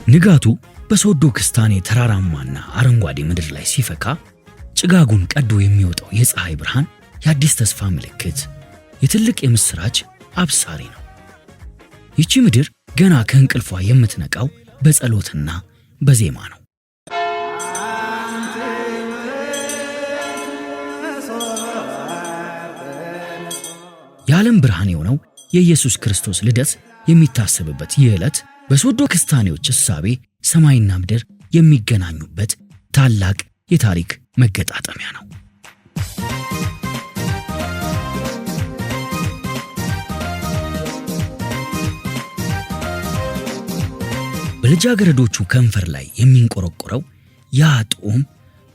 ንጋቱ በሶዶ ክስታኔ ተራራማና አረንጓዴ ምድር ላይ ሲፈካ ጭጋጉን ቀዶ የሚወጣው የፀሐይ ብርሃን የአዲስ ተስፋ ምልክት፣ የትልቅ የምስራች አብሳሪ ነው። ይቺ ምድር ገና ከእንቅልፏ የምትነቃው በጸሎትና በዜማ ነው። የዓለም ብርሃን የሆነው የኢየሱስ ክርስቶስ ልደት የሚታሰብበት ይህ ዕለት በሶዶ ክስታኔዎች እሳቤ ሰማይና ምድር የሚገናኙበት ታላቅ የታሪክ መገጣጠሚያ ነው። በልጃገረዶቹ ከንፈር ላይ የሚንቆረቆረው ያ ጦም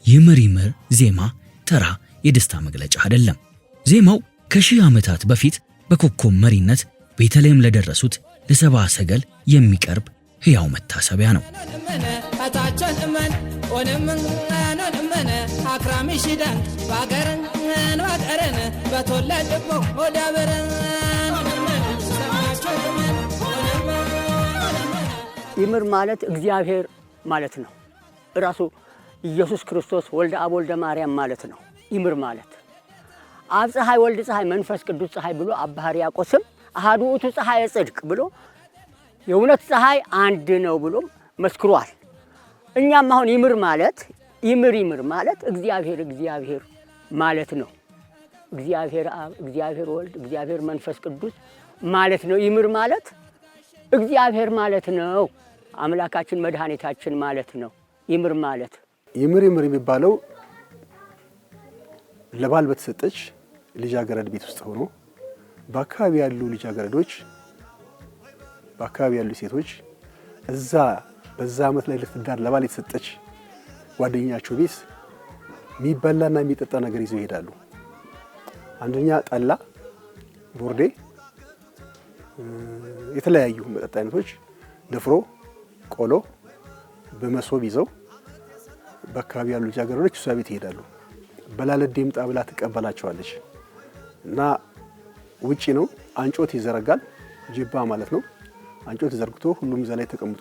ይምር ዜማ ተራ የደስታ መግለጫ አይደለም። ዜማው ከሺህ ዓመታት በፊት በኮከብ መሪነት ቤተልሔም ለደረሱት ለሰባ ሰገል የሚቀርብ ሕያው መታሰቢያ ነው። ይምር ማለት እግዚአብሔር ማለት ነው። ራሱ ኢየሱስ ክርስቶስ ወልደ አብ ወልደ ማርያም ማለት ነው። ይምር ማለት አብ ፀሐይ ወልድ ፀሐይ መንፈስ ቅዱስ ፀሐይ ብሎ አባ ሕርያቆስም አሐዱ ውእቱ ፀሐይ ጽድቅ ብሎ የእውነት ፀሐይ አንድ ነው ብሎ መስክሯል። እኛም አሁን ይምር ማለት ይምር ማለት እግዚአብሔር ማለት ነው። እግዚአብሔር አብ፣ እግዚአብሔር ወልድ፣ እግዚአብሔር መንፈስ ቅዱስ ማለት ነው። ይምር ማለት እግዚአብሔር ማለት ነው። አምላካችን መድኃኒታችን ማለት ነው። ይምር ማለት ይምር የሚባለው ለባል በተሰጠች ልጃገረድ ቤት ውስጥ ሆኖ በአካባቢ ያሉ ልጃገረዶች በአካባቢ ያሉ ሴቶች በዛ ዓመት ላይ ለትዳር ለባል የተሰጠች ጓደኛቸው ቤት የሚበላና የሚጠጣ ነገር ይዘው ይሄዳሉ። አንደኛ ጠላ፣ ቦርዴ፣ የተለያዩ መጠጥ አይነቶች፣ ንፍሮ፣ ቆሎ በመሶብ ይዘው በአካባቢ ያሉ ልጃገረዶች እሷ ቤት ይሄዳሉ። በላለድ ይምጣ ብላ ትቀበላቸዋለች እና ውጪ ነው አንጮት ይዘረጋል። ጅባ ማለት ነው። አንጮት ተዘርግቶ ሁሉም እዛ ላይ ተቀምጦ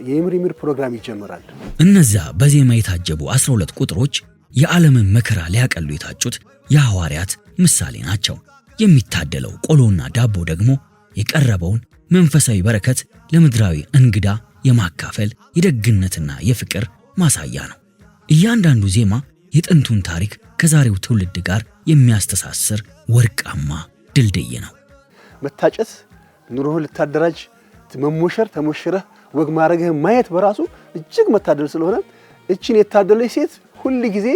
የይምር ፕሮግራም ይጀምራል። እነዚያ በዜማ የታጀቡ 12 ቁጥሮች የዓለምን መከራ ሊያቀሉ የታጩት የሐዋርያት ምሳሌ ናቸው። የሚታደለው ቆሎና ዳቦ ደግሞ የቀረበውን መንፈሳዊ በረከት ለምድራዊ እንግዳ የማካፈል የደግነትና የፍቅር ማሳያ ነው። እያንዳንዱ ዜማ የጥንቱን ታሪክ ከዛሬው ትውልድ ጋር የሚያስተሳስር ወርቃማ ድልድይ ነው። መታጨት ኑሮህን ልታደራጅ መሞሸር ተሞሽረህ ወግ ማረግህ ማየት በራሱ እጅግ መታደል ስለሆነ እቺን የታደለች ሴት ሁሉ ጊዜ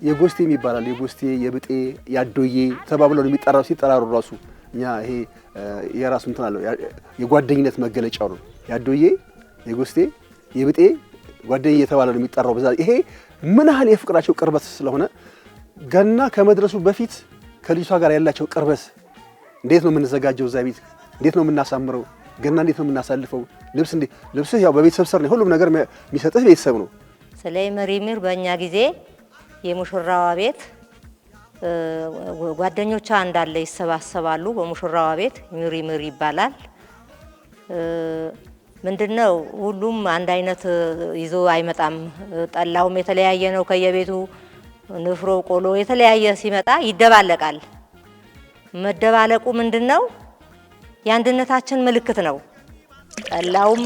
የጎስቴ የሚባላል የጎስቴ የብጤ ያዶዬ ተባብለው የሚጠራው ሲጠራሩ ራሱ እኛ ይሄ የራሱ እንትን አለው የጓደኝነት መገለጫው ነው። ያዶዬ የጎስቴ የብጤ ጓደኛ የተባለ ነው የሚጠራው። በዛ ይሄ ምን ያህል የፍቅራቸው ቅርበት ስለሆነ ገና ከመድረሱ በፊት ከልጅቷ ጋር ያላቸው ቅርበት እንዴት ነው የምንዘጋጀው? እዛ ቤት እንዴት ነው የምናሳምረው? ገና እንዴት ነው የምናሳልፈው? ልብስ ያው በቤተሰብ ስር ነው ሁሉም ነገር የሚሰጥህ ቤተሰብ ነው። ስለ ይምር በእኛ ጊዜ የሙሽራዋ ቤት ጓደኞቿ እንዳለ ይሰባሰባሉ። በሙሽራዋ ቤት ይምር ይባላል። ምንድነው ሁሉም አንድ አይነት ይዞ አይመጣም። ጠላውም የተለያየ ነው ከየቤቱ ንፍሮ፣ ቆሎ የተለያየ ሲመጣ ይደባለቃል። መደባለቁ ምንድነው የአንድነታችን ምልክት ነው። ጠላውም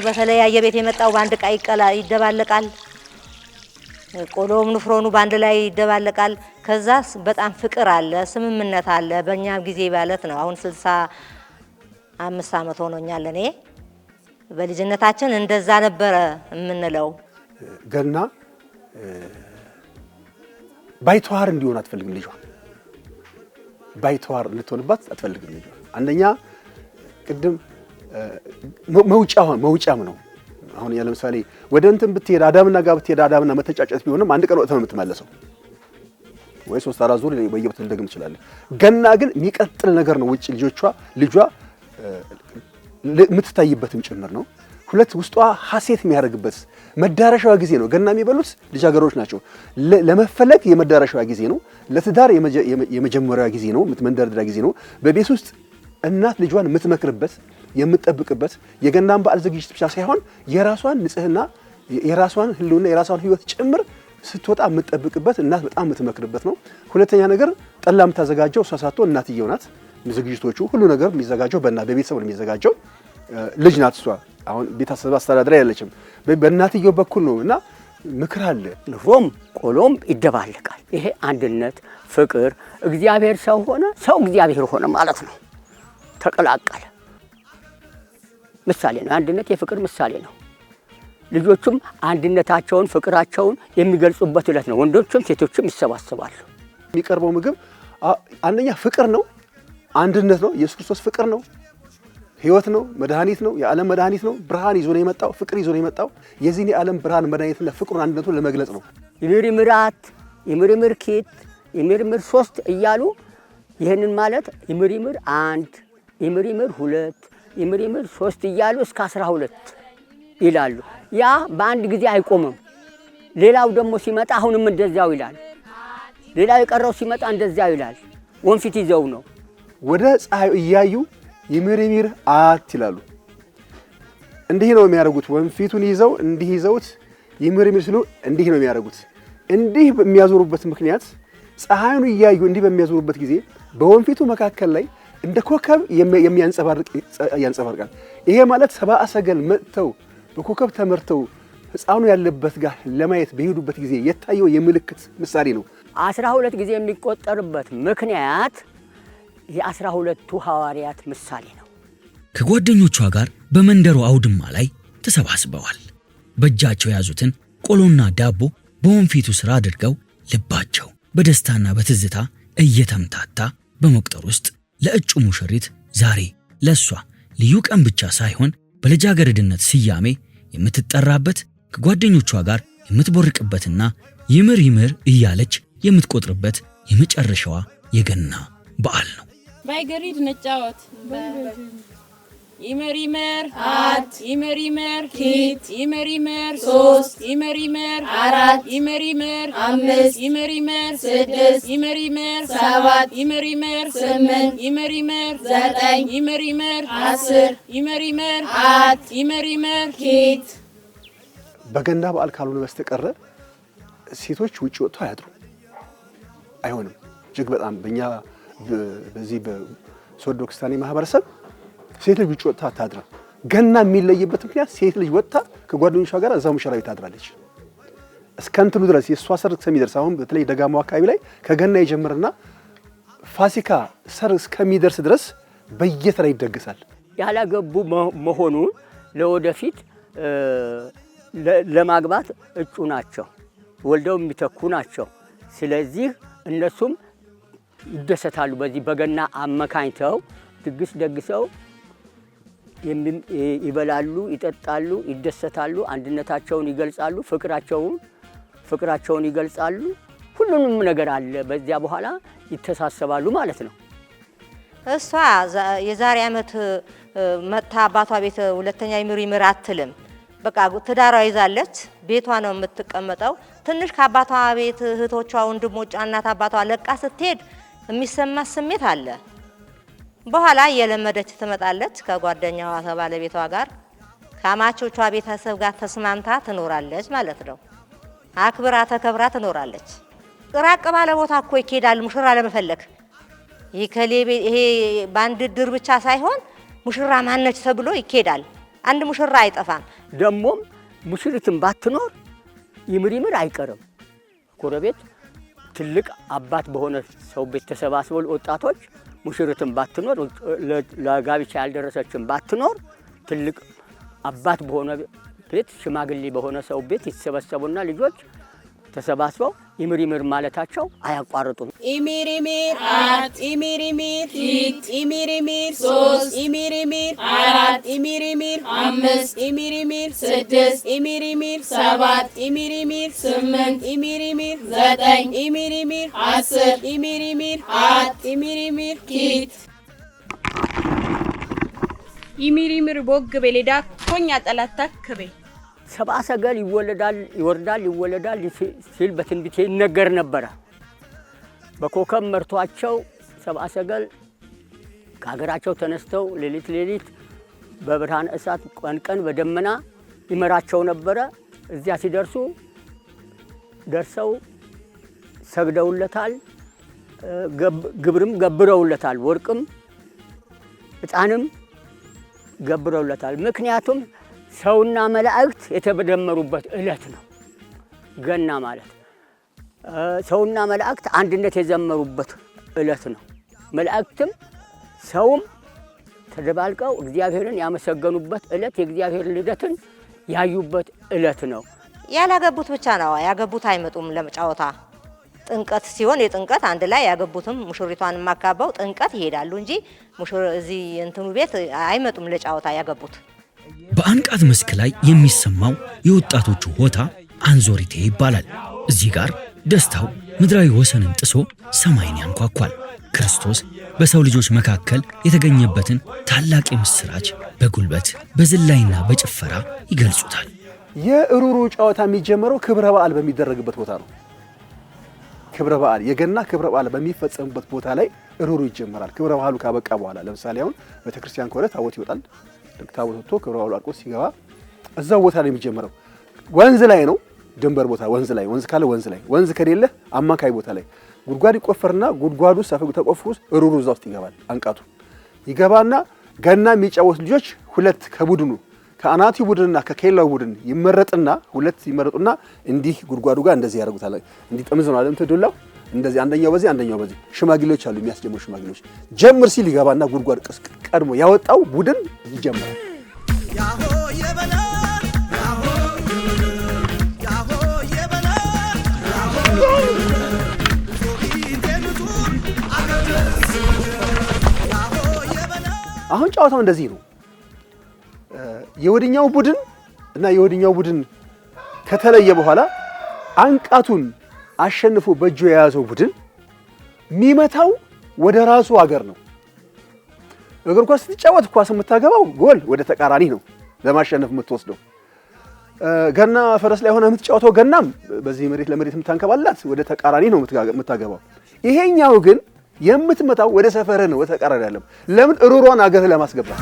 በተለያየ ቤት የመጣው በአንድ ዕቃ ይደባለቃል። ቆሎም ንፍሮኑ በአንድ ላይ ይደባለቃል። ከዛስ በጣም ፍቅር አለ፣ ስምምነት አለ። በእኛ ጊዜ ማለት ነው። አሁን 65 ዓመት ሆኖኛል እኔ። በልጅነታችን እንደዛ ነበረ የምንለው። ገና ባይተዋር እንዲሆን አትፈልግም ልጇ። ባይተዋር እንድትሆንባት አትፈልግም ልጇ። አንደኛ ቅድም መውጫም ነው። አሁን ያለ ምሳሌ ወደ እንትን ብትሄድ አዳምና ጋር ብትሄድ አዳምና መተጫጨት ቢሆንም አንድ ቀን ወጥተህ ነው የምትመለሰው፣ ወይ 3-4 ዙር በየቦታው ልደግም ትችላለህ። ገና ግን የሚቀጥል ነገር ነው። ውጪ ልጇ የምትታይበትም ጭምር ነው። ሁለት ውስጧ ሐሴት የሚያደርግበት መዳረሻዋ ጊዜ ነው። ገና የሚበሉት ልጃገረዶች ናቸው። ለመፈለግ የመዳረሻዋ ጊዜ ነው። ለትዳር የመጀመሪያዋ ጊዜ ነው። መንደርደሪያ ጊዜ ነው። በቤት ውስጥ እናት ልጇን የምትመክርበት የምትጠብቅበት የገናን በዓል ዝግጅት ብቻ ሳይሆን የራሷን ንጽህና የራሷን ህልውና የራሷን ህይወት ጭምር ስትወጣ የምትጠብቅበት እናት በጣም የምትመክርበት ነው። ሁለተኛ ነገር ጠላ የምታዘጋጀው እሷ ሳትሆን እናትየው ናት። ዝግጅቶቹ ሁሉ ነገር የሚዘጋጀው በቤተሰብ ነው የሚዘጋጀው። ልጅ ናት እሷ። አሁን ቤተሰብ አስተዳደር አይደለችም፣ በእናትየው በኩል ነው እና ምክር አለ። ንፍሮም ቆሎም ይደባለቃል። ይሄ አንድነት፣ ፍቅር፣ እግዚአብሔር ሰው ሆነ፣ ሰው እግዚአብሔር ሆነ ማለት ነው። ተቀላቀለ ምሳሌ ነው። አንድነት የፍቅር ምሳሌ ነው። ልጆቹም አንድነታቸውን ፍቅራቸውን የሚገልጹበት ዕለት ነው። ወንዶችም ሴቶችም ይሰባሰባሉ። የሚቀርበው ምግብ አንደኛ ፍቅር ነው፣ አንድነት ነው። ኢየሱስ ክርስቶስ ፍቅር ነው፣ ህይወት ነው፣ መድኃኒት ነው፣ የዓለም መድኃኒት ነው። ብርሃን ይዞ ነው የመጣው፣ ፍቅር ይዞ ነው የመጣው። የዚህን የዓለም ብርሃን መድኃኒትና ፍቅሩን አንድነቱን ለመግለጽ ነው። ይምርምራት፣ ይምርምር ኪት፣ ይምርምር 3 እያሉ ይህንን ማለት ይምርምር 1፣ ይምርምር 2፣ ይምርምር 3 እያሉ እስከ 12 ይላሉ። ያ በአንድ ጊዜ አይቆምም። ሌላው ደግሞ ሲመጣ አሁንም እንደዛው ይላል። ሌላው የቀረው ሲመጣ እንደዛው ይላል። ወንፊት ይዘው ነው ወደ ፀሐይ እያዩ ይምርምር አት ይላሉ። እንዲህ ነው የሚያደርጉት። ወንፊቱን ይዘው እንዲህ ይዘውት ይምርምር ሲሉ እንዲህ ነው የሚያደርጉት። እንዲህ በሚያዞሩበት ምክንያት ፀሐዩን እያዩ እንዲህ በሚያዞሩበት ጊዜ በወንፊቱ መካከል ላይ እንደ ኮከብ ያንጸባርቃል። ይሄ ማለት ሰብአ ሰገል መጥተው በኮከብ ተመርተው ሕፃኑ ያለበት ጋር ለማየት በሄዱበት ጊዜ የታየው የምልክት ምሳሌ ነው። 12 ጊዜ የሚቆጠርበት ምክንያት የ12ቱ ሐዋርያት ምሳሌ ነው። ከጓደኞቿ ጋር በመንደሩ አውድማ ላይ ተሰባስበዋል። በእጃቸው የያዙትን ቆሎና ዳቦ በወንፊቱ ስራ አድርገው ልባቸው በደስታና በትዝታ እየተምታታ በመቁጠር ውስጥ ለእጩ ሙሽሪት ዛሬ ለሷ ልዩ ቀን ብቻ ሳይሆን በልጃገረድነት ስያሜ የምትጠራበት ከጓደኞቿ ጋር የምትቦርቅበትና ይምር ይምር እያለች የምትቆጥርበት የመጨረሻዋ የገና በዓል ነው። ባይገሪድ ነጫወት ይምር ይምር አት ይምር ይምር ኪት ይምር ይምር 3 ይምር ይምር 4 ይምር ይምር 5 ይምር ይምር 6 ይምር ይምር 7 ይምር ይምር 8 ይምር ይምር 9 ይምር ይምር 10 ይምር ይምር አት ይምር ይምር ኪት። በገና በዓል ካልሆነ በስተቀር ሴቶች ውጪ ወጥተው አያድሩ አይሆንም። እጅግ በጣም በእኛ በዚህ በሶዶ ክርስቲያኒ ማህበረሰብ ሴት ልጅ ውጪ ወጥታ አታድርም። ገና የሚለይበት ምክንያት ሴት ልጅ ወጥታ ከጓደኞቿ ጋር እዛው ሙሽራ ቤት ታድራለች። እስከንትኑ ድረስ የሷ ሰርግ እስከሚደርስ አሁን በተለይ ደጋማው አካባቢ ላይ ከገና ይጀምርና ፋሲካ ሰርግ እስከሚደርስ ድረስ በየተራ ይደገሳል። ያላገቡ መሆኑ ለወደፊት ለማግባት እጩ ናቸው፣ ወልደው የሚተኩ ናቸው። ስለዚህ እነሱም ይደሰታሉ። በዚህ በገና አመካኝተው ድግስ ደግሰው ይበላሉ፣ ይጠጣሉ፣ ይደሰታሉ፣ አንድነታቸውን ይገልጻሉ፣ ፍቅራቸውን ይገልጻሉ። ሁሉንም ነገር አለ። በዚያ በኋላ ይተሳሰባሉ ማለት ነው። እሷ የዛሬ ዓመት መጥታ አባቷ ቤት ሁለተኛ ይምር አትልም። በቃ ትዳሯ ይዛለች፣ ቤቷ ነው የምትቀመጠው። ትንሽ ከአባቷ ቤት እህቶቿ፣ ወንድሞቿ፣ እናት አባቷ ለቃ ስትሄድ የሚሰማት ስሜት አለ። በኋላ እየለመደች ትመጣለች። ከጓደኛዋ ከባለቤቷ ጋር ከአማቾቿ ቤተሰብ ጋር ተስማምታ ትኖራለች ማለት ነው። አክብራ ተከብራ ትኖራለች። ራቅ ባለ ቦታ እኮ ይኬዳል ሙሽራ ለመፈለግ። ይሄ በአንድ ድር ብቻ ሳይሆን ሙሽራ ማነች ተብሎ ይኬዳል። አንድ ሙሽራ አይጠፋም። ደሞም ሙሽሪትን ባትኖር ይምር አይቀርም። ጎረቤት ትልቅ አባት በሆነ ሰው ቤት ተሰባስበው ወጣቶች ሙሽሪትን ባትኖር ለጋብቻ ያልደረሰችን ባትኖር ትልቅ አባት በሆነ ቤት ሽማግሌ በሆነ ሰው ቤት ይሰበሰቡና ልጆች ተሰባስበው ይምር ማለታቸው አያቋርጡም። ይምር አት ይምር ኪት ይምር 3 ይምር 4 ይምር 5 ይምር 6 ይምር 7 ይምር 8 ይምር 9 ይምር 10 ይምር አት ይምር ኪት ይምር ቦግ በሌዳ ኮኛ ጠላታ ከበ ሰብአ ሰገል ይወለዳል ይወርዳል ሲል በትንቢት ይነገር ነበረ። በኮከብ መርቷቸው ሰብአ ሰገል ከሀገራቸው ተነስተው ሌሊት በብርሃን እሳት ቀን በደመና ይመራቸው ነበረ። እዚያ ሲደርሱ ደርሰው ሰግደውለታል፣ ግብርም ገብረውለታል፣ ወርቅም ዕጣንም ገብረውለታል። ምክንያቱም ሰውና መላእክት የተደመሩበት ዕለት ነው ገና ማለት። ሰውና መላእክት አንድነት የዘመሩበት ዕለት ነው። መላእክትም ሰውም ተደባልቀው እግዚአብሔርን ያመሰገኑበት ዕለት፣ የእግዚአብሔር ልደትን ያዩበት ዕለት ነው። ያላገቡት ብቻ ነው፣ ያገቡት አይመጡም ለጨዋታ። ጥንቀት ሲሆን የጥንቀት አንድ ላይ ያገቡትም ሙሽሪቷን ማካባው ጥንቀት ይሄዳሉ እንጂ እዚህ እንትኑ ቤት አይመጡም ለጨዋታ ያገቡት። በአንቃት መስክ ላይ የሚሰማው የወጣቶቹ ሆታ አንዞሪቴ ይባላል። እዚህ ጋር ደስታው ምድራዊ ወሰንን ጥሶ ሰማይን ያንኳኳል። ክርስቶስ በሰው ልጆች መካከል የተገኘበትን ታላቅ የምስራች በጉልበት በዝላይና በጭፈራ ይገልጹታል። የእሩሩ ጨዋታ የሚጀምረው ክብረ በዓል በሚደረግበት ቦታ ነው። ክብረ በዓል የገና ክብረ በዓል በሚፈጸምበት ቦታ ላይ እሩሩ ይጀምራል። ክብረ በዓሉ ካበቃ በኋላ ለምሳሌ አሁን ቤተክርስቲያን ከሆነ ታቦት ይወጣል። ታቦት ወጥቶ ክብረ በዓሉ አልቆ ሲገባ እዛው ቦታ ላይ የሚጀምረው ወንዝ ላይ ነው። ድንበር ቦታ ወንዝ ላይ፣ ወንዝ ካለ ወንዝ ላይ፣ ወንዝ ከሌለ አማካይ ቦታ ላይ ጉድጓድ ይቆፈርና ጉድጓዱ ሰፈጉ ተቆፍሮ እሩሩ እዛ ውስጥ ይገባል። አንቃቱ ይገባና ገና የሚጫወቱ ልጆች ሁለት ከቡድኑ ከአናቲ ቡድንና ከኬላው ቡድን ይመረጥና ሁለት ይመረጡና እንዲህ ጉድጓዱ ጋር እንደዚህ ያደርጉታል። እንዲህ ጥምዝ ነው አይደል ተዶላው እንደዚህ አንደኛው በዚህ አንደኛው በዚህ ሽማግሌዎች አሉ የሚያስጀምሩ ሽማግሌዎች ጀምር ሲል ይገባና ጉድጓድ ቀድሞ ያወጣው ቡድን ይጀምራል። ያሆ የበላ ያሆ ያሆ የበላ አሁን ጨዋታው እንደዚህ ነው። የወዲኛው ቡድን እና የወዲኛው ቡድን ከተለየ በኋላ አንቃቱን አሸንፎ በእጁ የያዘው ቡድን የሚመታው ወደ ራሱ ሀገር ነው። እግር ኳስ ስትጫወት ኳስ የምታገባው ጎል ወደ ተቃራኒ ነው ለማሸነፍ የምትወስደው። ገና ፈረስ ላይ ሆነ የምትጫወተው ገናም በዚህ መሬት ለመሬት የምታንከባላት ወደ ተቃራኒ ነው የምታገባው። ይሄኛው ግን የምትመታው ወደ ሰፈር ነው፣ ወደ ተቃራኒ አይደለም። ለምን እሩሯን ሀገር ለማስገባት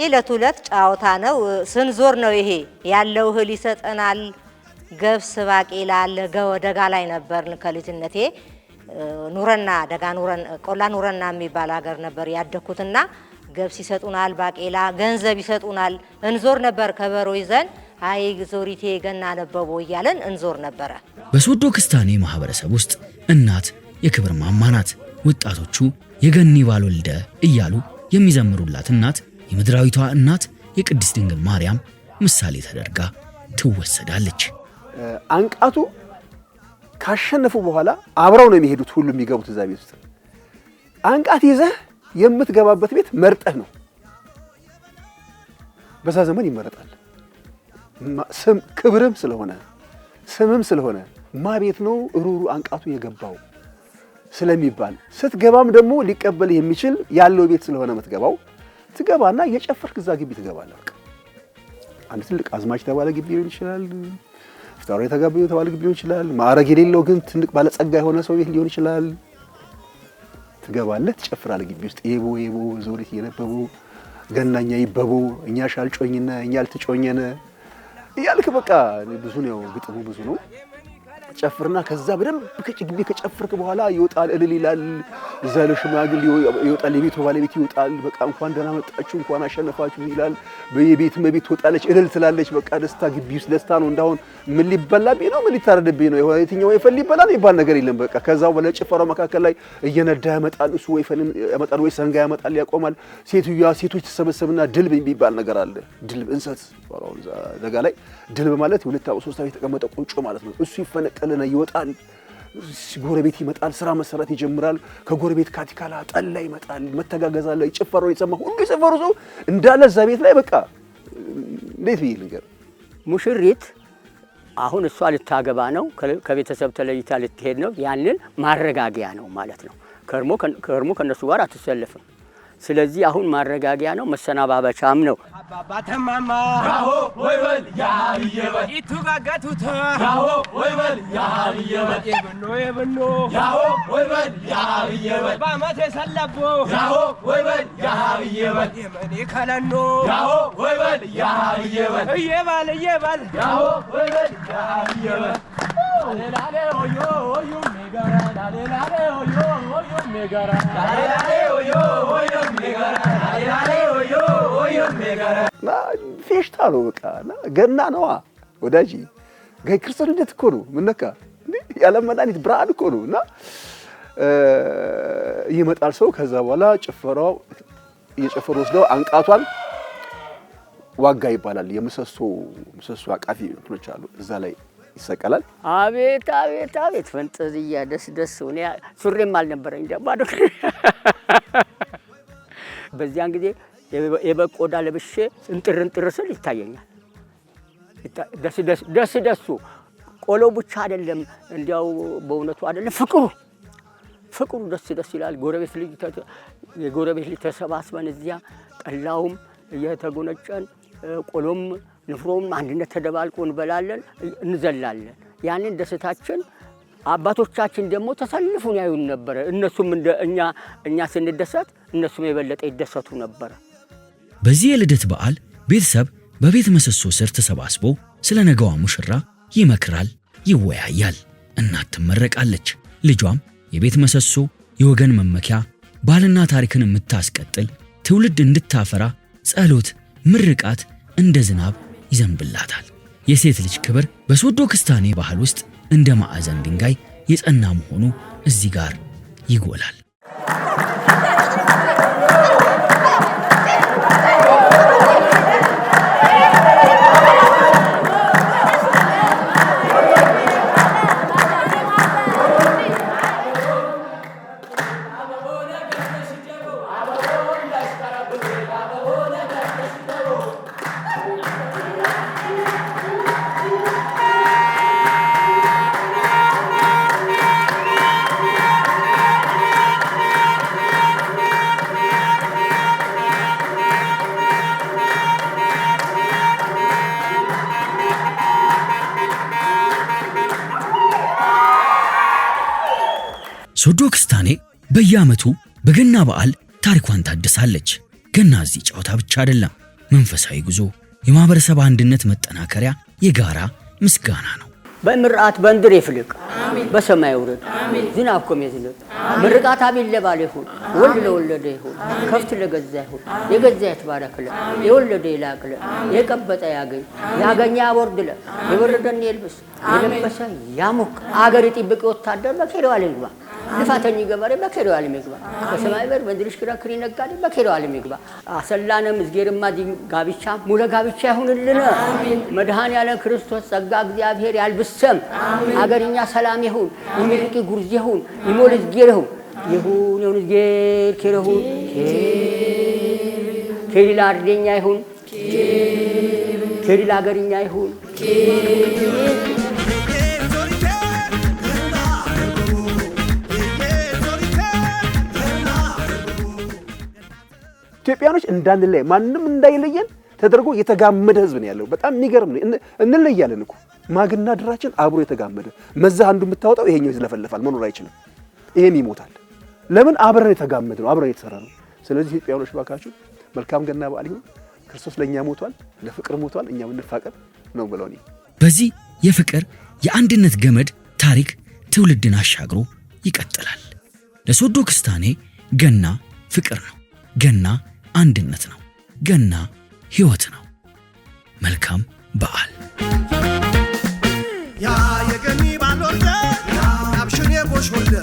የዕለት ዕለት ጨዋታ ነው። ስንዞር ነው ይሄ ያለው እህል ይሰጠናል። ገብስ ባቄላ አለ። ደጋ ላይ ነበርን ከልጅነቴ ኑረና ደጋ ኑረን ቆላ ኑረና የሚባል ሀገር ነበር ያደኩትና ገብስ ይሰጡናል፣ ባቄላ ገንዘብ ይሰጡናል። እንዞር ነበር ከበሮ ይዘን አይ ዞሪቴ ገና ነበቦ እያለን እንዞር ነበረ። በሶዶ ክስታኔ ማህበረሰብ ውስጥ እናት የክብር ማማ ናት። ወጣቶቹ የገኒ ባልወልደ እያሉ የሚዘምሩላት እናት የምድራዊቷ እናት የቅድስት ድንግል ማርያም ምሳሌ ተደርጋ ትወሰዳለች። አንቃቱ ካሸነፉ በኋላ አብረው ነው የሚሄዱት። ሁሉ የሚገቡት እዛ ቤት ውስጥ አንቃት ይዘህ የምትገባበት ቤት መርጠህ ነው። በዛ ዘመን ይመረጣል። ስም ክብርም ስለሆነ ስምም ስለሆነ ማ ቤት ነው እሩሩ አንቃቱ የገባው ስለሚባል ስትገባም ደግሞ ሊቀበል የሚችል ያለው ቤት ስለሆነ የምትገባው ትገባና የጨፈርክ እዛ ግቢ ትገባለህ። በቃ አንድ ትልቅ አዝማች ተባለ ግቢ ሊሆን ይችላል፣ ፍታውራ የተጋበዩ ተባለ ግቢ ሊሆን ይችላል፣ ማዕረግ የሌለው ግን ትልቅ ባለጸጋ የሆነ ሰው ቤት ሊሆን ይችላል። ትገባለህ፣ ትጨፍራለህ ግቢ ውስጥ የቦ ዞሪት እየነበቡ ገናኛ ይበቡ እኛ ሻልጮኝነ እኛ አልትጮኘነ እያልክ በቃ ብዙ ነው ግጥሙ ብዙ ነው። ጨፍርና ከዛ በደንብ ግቢ ከጨፍርክ በኋላ ይወጣል፣ እልል ይላል። እዛ ለሽማግሌ ይወጣል፣ የቤቱ ባለቤት ይወጣል። በቃ እንኳን ደህና መጣችሁ እንኳን አሸነፋችሁ ይላል። በየቤት መቤት ትወጣለች፣ እልል ትላለች። በቃ ደስታ ግቢ ውስጥ ደስታ ነው። እንዳሁን ምን ሊበላብኝ ነው ምን ሊታረድብኝ ነው የትኛው ወይፈን ሊበላል ይባል ነገር የለም። በቃ ከዛው በለጭፈራው መካከል ላይ እየነዳ ያመጣል፣ እሱ ወይፈን ያመጣል ወይ ሰንጋ ያመጣል ያቆማል። ሴቶች ተሰበሰብና ድልብ የሚባል ነገር አለ። ድልብ እንሰት ባለው ደጋ ላይ ድልብ ማለት ሁለት አው ሶስት የተቀመጠ ቁንጮ ማለት ነው። እሱ ይፈነቀልና ይወጣል። ጎረቤት ይመጣል፣ ስራ መሰራት ይጀምራል። ከጎረቤት ካቲካላ ጠላ ይመጣል፣ መተጋገዛለ፣ ይጨፈራው፣ ይሰማ ሁሉ የሰፈሩ ሰው እንዳለ እዛ ቤት ላይ በቃ እንዴት ይል ነገር ሙሽሪት አሁን እሷ ልታገባ ነው፣ ከቤተሰብ ተለይታ ልትሄድ ነው። ያንን ማረጋጊያ ነው ማለት ነው። ከርሞ ከነሱ ጋር አትሰለፍም። ስለዚህ አሁን ማረጋጊያ ነው፣ መሰናባበቻም ነው። አባባተማማ ያሆ ወይበል ያብየበል ይቱጋጋቱታ ያሆ ወይበል ያብየበል የብኖ ያሆ ወይበል ያብየበል ባመቴ ሰለቦ ያሆ ወይበል ያብየበል የመኔ ከለኖ ያሆ ወይበል ያብየበል እየባል ያሆ ወይበል ያብየበል ላሌ ሆዮ ሆዮ ሜጋራ ላሌ ሆዮ ሆዮ ሜጋራ ላሌ ሆዮ ሆዮ ሜጋራ ላሌ ሆዮ ሆዮ ሜጋራ ፌሽታ ነው በቃ ገና ነዋ ወዳጂ ጋይ ክርስቶስ ልደት እኮ ነው ምንነካ ያለ መድኃኒት ብርሃን እኮ ነው። እና ይመጣል ሰው ከዛ በኋላ ጭፈራው እየጨፈሩ ወስደው አንቃቷን ዋጋ ይባላል። የምሰሶ አቃፊ እንትኖች አሉ እዛ ላይ ይሰቀላል። አቤት አቤት አቤት ፈንጠዝያ ደስ ሆነ። ሱሪም አልነበረኝ ደባዶ በዚያን ጊዜ የበቆዳ ለብሼ እንጥር ስል ይታየኛል። ደስ ቆሎ ብቻ አይደለም እንዲያው በእውነቱ አይደለም ፍቅሩ ደስ ይላል። የጎረቤት ልጅ ተሰባስበን እዚያ ጠላውም እየተጎነጨን ቆሎም ንፍሮም አንድነት ተደባልቆ እንበላለን፣ እንዘላለን። ያንን ደስታችን አባቶቻችን ደግሞ ተሰልፉን ያዩን ነበር። እነሱም እኛ ስንደሰት እነሱም የበለጠ ይደሰቱ ነበር። በዚህ የልደት በዓል ቤተሰብ በቤት ምሰሶ ስር ተሰባስቦ ስለ ነገዋ ሙሽራ ይመክራል፣ ይወያያል። እናት ትመረቃለች። ልጇም የቤት ምሰሶ፣ የወገን መመኪያ፣ ባህልና ታሪክን የምታስቀጥል ትውልድ እንድታፈራ ጸሎት፣ ምርቃት እንደ ዝናብ ይዘንብላታል። የሴት ልጅ ክብር በሶዶ ክስታኔ ባህል ውስጥ እንደ ማዕዘን ድንጋይ የጸና መሆኑ እዚህ ጋር ይጎላል። ሶዶ ክስታኔ በየዓመቱ በገና በዓል ታሪኳን ታድሳለች። ገና እዚህ ጨዋታ ብቻ አይደለም፣ መንፈሳዊ ጉዞ፣ የማህበረሰብ አንድነት መጠናከሪያ፣ የጋራ ምስጋና ነው። በምርዓት በእንድር ይፍልቅ በሰማይ ውረድ ዝናብ ኮም ይዝነብ ምርቃት አቢል ለባለ ይሁን ወልድ ለወለደ ይሁን ከፍት ለገዛ ይሁን የገዛ ይትባረክለ የወለደ ይላቅለ የቀበጠ ያገኝ ያገኛ ያወርድለ የወረደን ይልብስ የለበሰ ያሙክ አገር ይጥብቅ ወታደር በከረው ዓለም ይግባ ልፋተኝ ገበሬ በከረው ዓለም ይግባ በሰማይ በር በእንድርሽ ክራክሪ ነጋዴ በከረው ዓለም ይግባ አሰላነ ምስጌርማ ጋብቻ ሙለ ጋብቻ ይሁንልን መድኃኔ ዓለም ክርስቶስ ጸጋ እግዚአብሔር ያልብሰም አገርኛ ሰላም ይሁን ይምልቂ ጉርዝ ይሁን ይሞል ዝጌረው ይሁን ዝጌር ከረሁ ከሪላ አርደኛ ይሁን ከሪላ አገርኛ ይሁን ኢትዮጵያኖች እንዳንለይ ማንንም እንዳይለየን ተደርጎ የተጋመደ ህዝብ ነው ያለው። በጣም የሚገርም ነው። እንለያለን እኮ ማግና ድራችን አብሮ የተጋመደ መዛ አንዱ የምታወጣው ይሄኛው ይዝለፈለፋል፣ መኖር አይችልም። ይሄም ይሞታል። ለምን አብረን የተጋመደ ነው፣ አብረን የተሰራ ነው። ስለዚህ ኢትዮጵያኖች ባካችሁ መልካም ገና በዓል ይሁን። ክርስቶስ ለኛ ሞቷል፣ ለፍቅር ሞቷል፣ እኛም እንፋቀር ነው ብለውኝ። በዚህ የፍቅር የአንድነት ገመድ ታሪክ ትውልድን አሻግሮ ይቀጥላል። ለሶዶ ክስታኔ ገና ፍቅር ነው፣ ገና አንድነት ነው፣ ገና ሕይወት ነው። መልካም በዓል። ያ የገኒ ባሎርደ አብሽኔ ቦሽ ወልደ